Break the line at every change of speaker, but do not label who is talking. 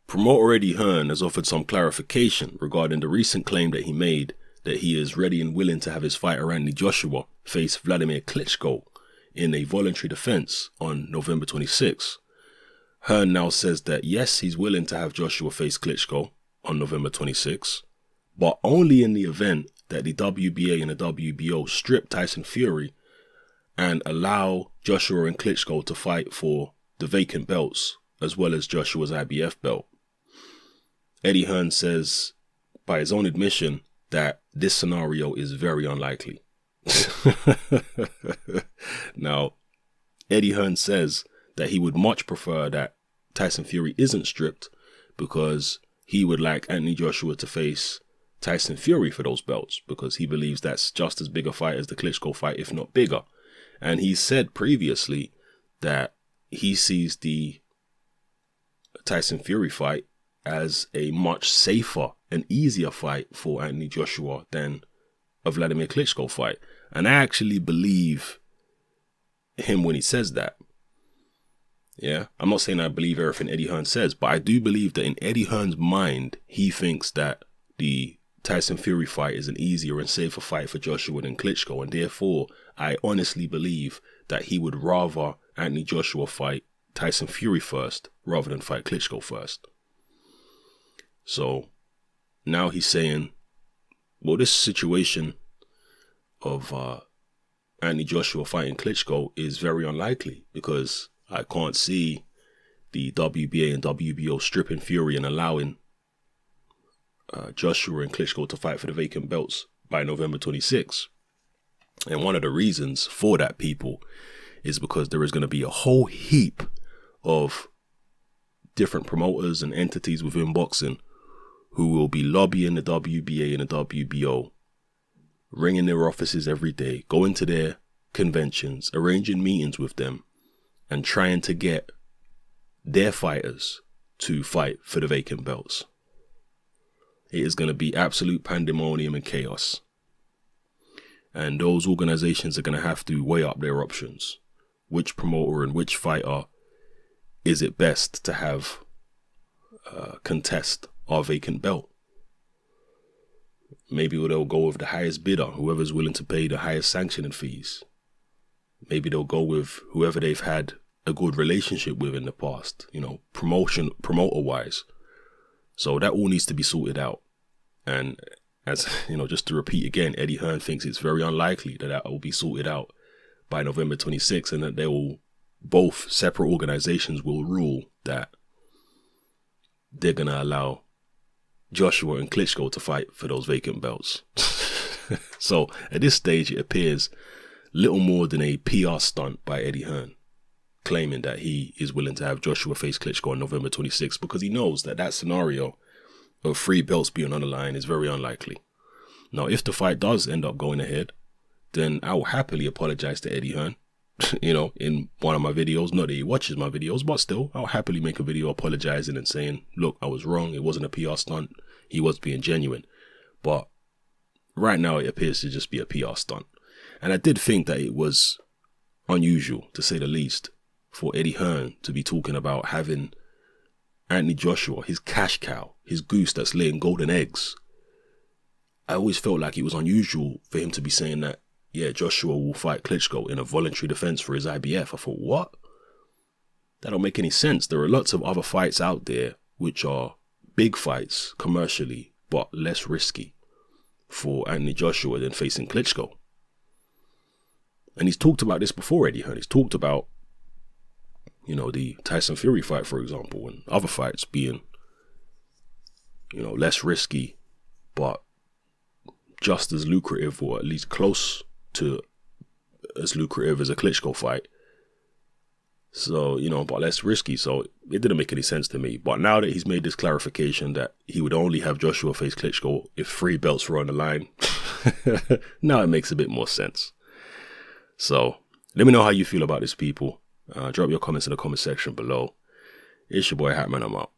Promoter Eddie Hearn has offered some clarification regarding the recent claim that he made that he is ready and willing to have his fighter Anthony Joshua face Wladimir Klitschko in a voluntary defense on November 26. Hearn now says that yes, he's willing to have Joshua face Klitschko on November 26, but only in the event that the WBA and the WBO strip Tyson Fury and allow Joshua and Klitschko to fight for the vacant belts as well as Joshua's IBF belt. Eddie Hearn says, by his own admission, that this scenario is very unlikely. Now, Eddie Hearn says that he would much prefer that Tyson Fury isn't stripped because he would like Anthony Joshua to face Tyson Fury for those belts because he believes that's just as big a fight as the Klitschko fight, if not bigger. And he said previously that he sees the Tyson Fury fight as a much safer and easier fight for Anthony Joshua than a Wladimir Klitschko fight. And I actually believe him when he says that. Yeah, I'm not saying I believe everything Eddie Hearn says, but I do believe that in Eddie Hearn's mind, he thinks that the Tyson Fury fight is an easier and safer fight for Joshua than Klitschko, and therefore I honestly believe that he would rather Anthony Joshua fight Tyson Fury first rather than fight Klitschko first. So now he's saying, well, this situation of Anthony Joshua fighting Klitschko is very unlikely because I can't see the WBA and WBO stripping Fury and allowing Joshua and Klitschko to fight for the vacant belts by November 26. And one of the reasons for that, people, is because there is going to be a whole heap of different promoters and entities within boxing who will be lobbying the WBA and the WBO, ringing their offices every day, going to their conventions, arranging meetings with them, and trying to get their fighters to fight for the vacant belts. It is going to be absolute pandemonium and chaos. And those organizations are going to have to weigh up their options. Which promoter and which fighter is it best to have contest our vacant belt? Maybe they'll go with the highest bidder, whoever's willing to pay the highest sanctioning fees. Maybe they'll go with whoever they've had a good relationship with in the past, promoter-wise. So that all needs to be sorted out. And as just to repeat again, Eddie Hearn thinks it's very unlikely that that will be sorted out by November 26th, and that both separate organizations will rule that they're going to allow Joshua and Klitschko to fight for those vacant belts. So at this stage, it appears little more than a PR stunt by Eddie Hearn, claiming that he is willing to have Joshua face Klitschko on November 26th because he knows that scenario of 3 belts being on the line is very unlikely. Now, if the fight does end up going ahead, then I will happily apologize to Eddie Hearn, in one of my videos. Not that he watches my videos, but still, I'll happily make a video apologizing and saying, look, I was wrong. It wasn't a PR stunt. He was being genuine. But right now, it appears to just be a PR stunt. And I did think that it was unusual, to say the least, for Eddie Hearn to be talking about having Anthony Joshua, his cash cow, his goose that's laying golden eggs. I always felt like it was unusual for him to be saying that, yeah, Joshua will fight Klitschko in a voluntary defense for his IBF. I thought, what? That don't make any sense. There are lots of other fights out there which are big fights commercially, but less risky for Anthony Joshua than facing Klitschko. And he's talked about this before, Eddie Hearn. He's talked about, the Tyson Fury fight, for example, and other fights being, less risky, but just as lucrative, or at least close to as lucrative as a Klitschko fight. So, but less risky. So it didn't make any sense to me. But now that he's made this clarification that he would only have Joshua face Klitschko if 3 belts were on the line, now it makes a bit more sense. So let me know how you feel about this, people. Drop your comments in the comment section below. It's your boy Hatman. I'm out.